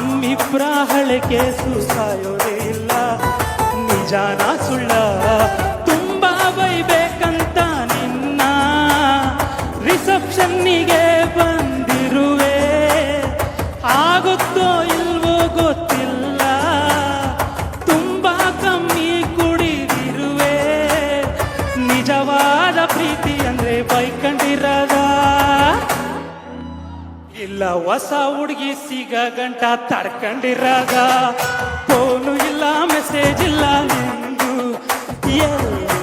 ನಮ್ಮಿಬ್ರ ಹಳೆ ಕೇಸು ಸಾಯೋದೇ ಇಲ್ಲ, ನಿಜಾನ ಸುಳ್ಳ ತುಂಬಾ ಬೈಬೇಕಂತ ನಿನ್ನ ರಿಸೆಪ್ಷನ್ನಿಗೆ ಬಂದಿರುವೆ, ಆಗುತ್ತೋ ಇಲ್ವೋ ಗೊತ್ತಿಲ್ಲ, ತುಂಬಾ ಕಮ್ಮಿ ಕುಡಿದಿರುವೆ, ನಿಜವಾದ ಪ್ರೀತಿ ಅಂದ್ರೆ ಬೈಕಂಡಿರದ ಇಲ್ಲ, ಹೊಸ ಹುಡುಗಿ ಸಿಗ ಗಂಟ ತಡ್ಕೊಂಡಿರಾಗ, ಫೋನು ಇಲ್ಲ ಮೆಸೇಜ್ ಇಲ್ಲ ನಿಂದು, ಎಲ್ಲ